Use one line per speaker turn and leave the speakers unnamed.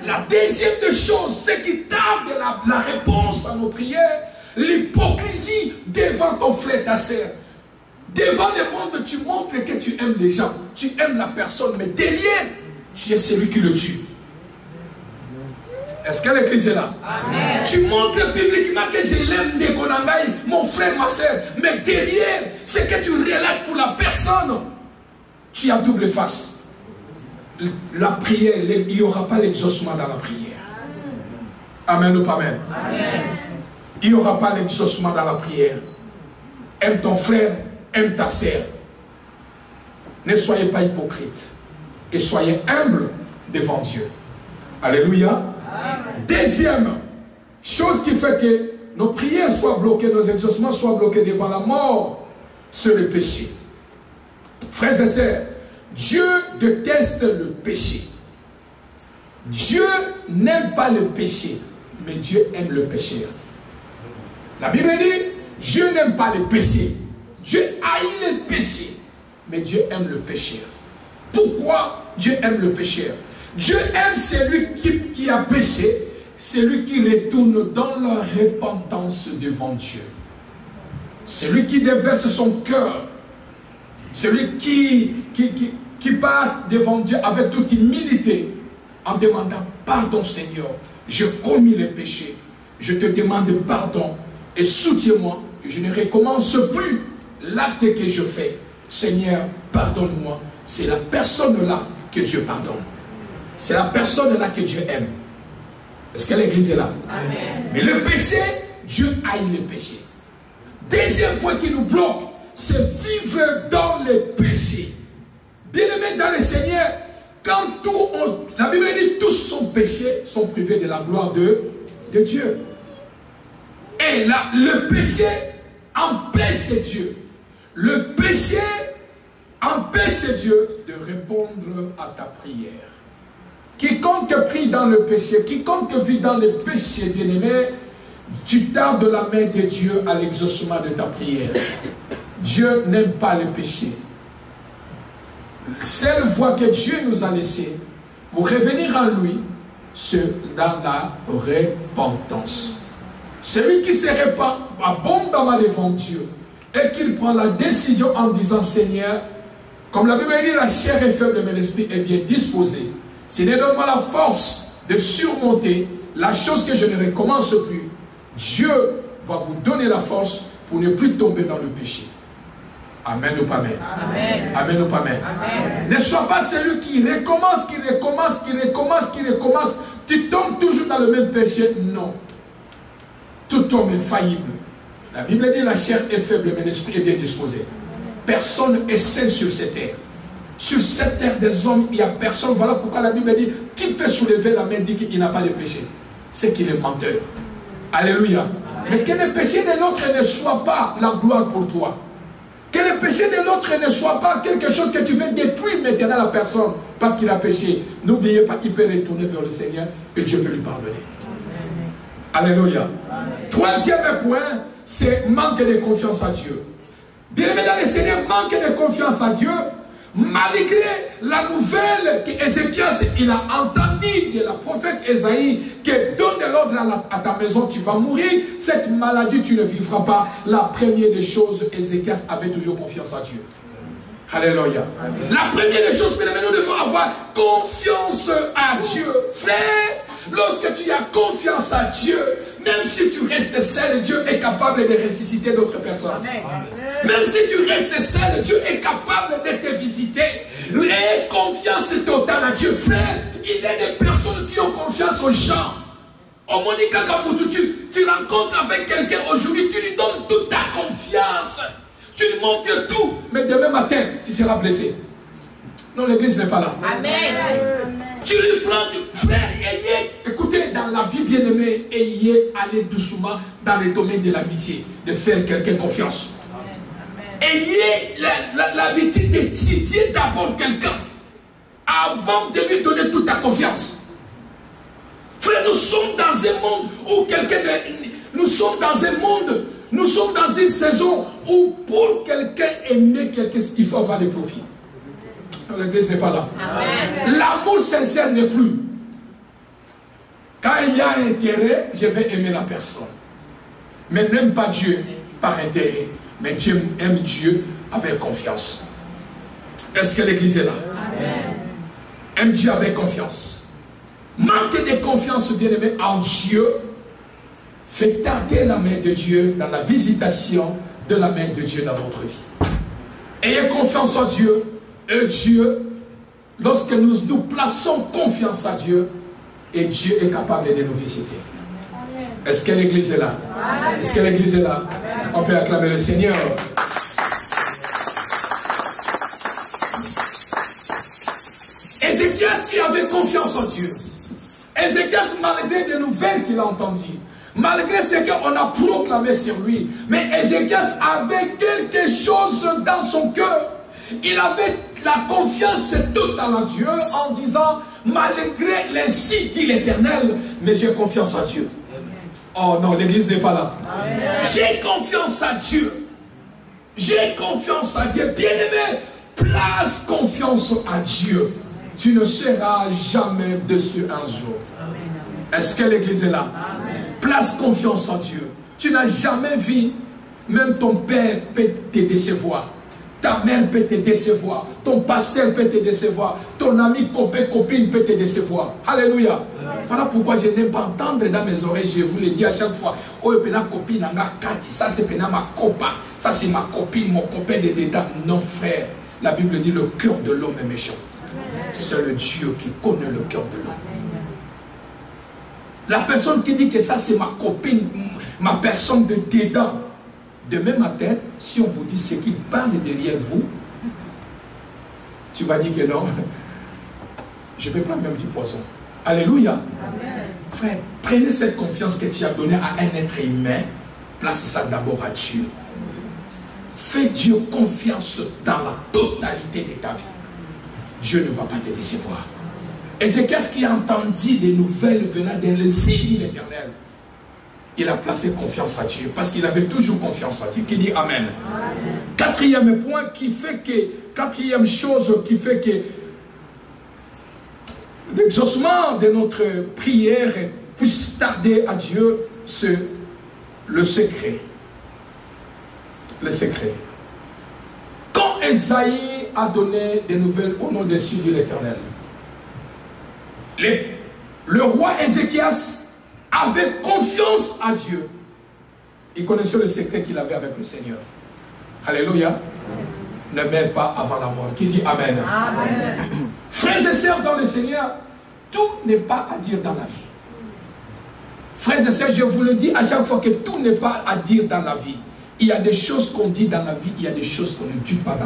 La deuxième des choses, c'est qui tarde la réponse à nos prières, l'hypocrisie devant ton frère, ta sœur. Devant le monde, tu montres que tu aimes les gens, tu aimes la personne, mais derrière, tu es celui qui le tue. Est-ce que l'église est là? Amen. Tu montres publiquement que je l'aime de Konangaï, mon frère, ma soeur, mais derrière, c'est que tu relates pour la personne. Tu as double face. La prière, il n'y aura pas l'exaucement dans la prière. Amen ou pas amen? Amen. Il n'y aura pas l'exaucement dans la prière. Aime ton frère, aime ta sœur. Ne soyez pas hypocrite. Et soyez humble devant Dieu. Alléluia. Amen. Deuxième chose qui fait que nos prières soient bloquées, nos exaucements soient bloqués devant la mort, c'est le péché. Frères et sœurs, Dieu déteste le péché. Dieu n'aime pas le péché, mais Dieu aime le pécheur. La Bible dit, Dieu n'aime pas le péché. Dieu haït le péché, mais Dieu aime le pécheur. Pourquoi Dieu aime le pécheur? Dieu aime celui qui a péché, celui qui retourne dans la repentance devant Dieu. Celui qui déverse son cœur, celui qui part devant Dieu avec toute humilité en demandant pardon Seigneur, j'ai commis le péché, je te demande pardon et soutiens-moi que je ne recommence plus l'acte que je fais. Seigneur, pardonne-moi. C'est la personne là que Dieu pardonne. C'est la personne là que Dieu aime. Est-ce que l'église est là? Amen. Mais le péché, Dieu haït le péché. Deuxième point qui nous bloque, c'est vivre dans le péché. Bien-aimés dans le Seigneur, quand la Bible dit tous sont péchés, sont privés de la gloire de Dieu. Et là, le péché empêche Dieu. Le péché empêche Dieu de répondre à ta prière. Quiconque prie dans le péché, quiconque vit dans le péché, bien-aimé, tu tardes la main de Dieu à l'exaucement de ta prière. Dieu n'aime pas le péché. Seule voie que Dieu nous a laissée pour revenir à lui, c'est dans la repentance. Celui qui se répand abondamment devant Dieu et qu'il prend la décision en disant Seigneur, comme la Bible dit, la chair est faible mais l'esprit est bien disposé. Seigneur, donne-moi la force de surmonter la chose que je ne recommence plus. Dieu va vous donner la force pour ne plus tomber dans le péché. Amen ou pas amen? Amen. Amen ou pas amen? Amen. Ne sois pas celui qui recommence, qui recommence. Tu tombes toujours dans le même péché. Non. Tout homme est faillible. La Bible dit la chair est faible, mais l'esprit est bien disposé. Personne est saint sur cette terre. Sur cette terre des hommes, il n'y a personne. Voilà pourquoi la Bible dit qui peut soulever la main et dire qu'il n'a pas de péché. C'est qu'il est menteur. Alléluia. Amen. Mais que le péché de l'autre ne soit pas la gloire pour toi. Que le péché de l'autre ne soit pas quelque chose que tu veux détruire maintenant la personne parce qu'il a péché. N'oubliez pas qu'il peut retourner vers le Seigneur et Dieu peut lui pardonner. Amen. Alléluia. Amen. Troisième point, c'est manque de confiance à Dieu. Bien-aimé dans le Seigneur, manque de confiance à Dieu, malgré la nouvelle qu'Ézéchias il a entendu de la prophète Ésaïe que donne l'ordre à ta maison, tu vas mourir, cette maladie tu ne vivras pas. La première des choses, Ézéchias avait toujours confiance à Dieu. Alléluia. La première des choses, nous devons avoir confiance à Dieu. Frère, lorsque tu as confiance à Dieu, même si tu restes seul, Dieu est capable de ressusciter d'autres personnes. Même si tu restes seul, Dieu est capable de te visiter. Aie confiance totale à Dieu. Frère, il y a des personnes qui ont confiance aux gens. Oh Monica Kamutu, tu rencontres avec quelqu'un aujourd'hui, tu lui donnes toute ta confiance. Tu lui montres tout, mais demain matin, tu seras blessé. Non, l'église n'est pas là. Amen. Tu lui prends, frère, écoutez, dans la vie bien-aimée, ayez allé doucement dans le domaine de l'amitié, de faire quelqu'un confiance. Ayez l'habitude d'étudier d'abord quelqu'un avant de lui donner toute ta confiance. Frère, nous sommes dans un monde où nous sommes dans un monde, nous sommes dans une saison où pour quelqu'un aimer quelqu'un, il faut avoir des profits. L'église n'est pas là. L'amour sincère n'est plus. il y a intérêt, je vais aimer la personne. Mais n'aime pas Dieu par intérêt. Mais Dieu aime Dieu avec confiance. Est-ce que l'église est là? Amen. Aime Dieu avec confiance. Manque de confiance, bien-aimé, en Dieu fait tarder la main de Dieu dans la visitation de la main de Dieu dans notre vie. Ayez confiance en Dieu. Et Dieu, lorsque nous plaçons confiance à Dieu, et Dieu est capable de nous visiter. Est-ce que l'église est là? Est-ce que l'église est là? Amen. On peut acclamer le Seigneur. Ézéchias qui avait confiance en Dieu. Ézéchias, malgré des nouvelles qu'il a entendues, malgré ce qu'on a proclamé sur lui, mais Ézéchias avait quelque chose dans son cœur. Il avait la confiance totale en Dieu en disant, malgré les signes dit l'Éternel, mais j'ai confiance en Dieu. Oh non, l'église n'est pas là. J'ai confiance à Dieu. J'ai confiance à Dieu. Bien-aimé, place confiance à Dieu. Tu ne seras jamais déçu un jour. Est-ce que l'église est là? Amen. Place confiance en Dieu. Tu n'as jamais vu, même ton père peut te décevoir. Ta mère peut te décevoir. Ton pasteur peut te décevoir. Ton ami, copain, copine peut te décevoir. Alléluia. Voilà pourquoi je n'aime pas entendre dans mes oreilles, je vous le dis à chaque fois. Oh, copine, ça c'est ma copa. Ça c'est ma copine, mon copain de dedans. Non, frère. La Bible dit le cœur de l'homme est méchant. C'est le Dieu qui connaît le cœur de l'homme. La personne qui dit que ça c'est ma copine, ma personne de dedans. Demain matin, si on vous dit ce qui parle derrière vous, tu vas dire que non, je vais prendre même du poison. Alléluia. Amen. Frère, prenez cette confiance que tu as donnée à un être humain, place ça d'abord à Dieu. Fais Dieu confiance dans la totalité de ta vie. Dieu ne va pas te décevoir. Ézéchias qui a entendu des nouvelles venant de l'exil de l'Éternel, il a placé confiance à Dieu parce qu'il avait toujours confiance à Dieu. Qui dit Amen. Amen. Quatrième point qui fait que, quatrième chose qui fait que l'exaucement de notre prière puisse tarder à Dieu, c'est le secret. Le secret. Quand Esaïe a donné des nouvelles au nom des cieux de l'Éternel, le roi Ézéchias avait confiance à Dieu. Il connaissait le secret qu'il avait avec le Seigneur. Alléluia. Ne mêle pas avant la mort. Qui dit Amen. Amen. Frères et sœurs dans le Seigneur, tout n'est pas à dire dans la vie. Frères et sœurs, je vous le dis à chaque fois que tout n'est pas à dire dans la vie. Il y a des choses qu'on dit dans la vie, il y a des choses qu'on ne dit pas dans la vie.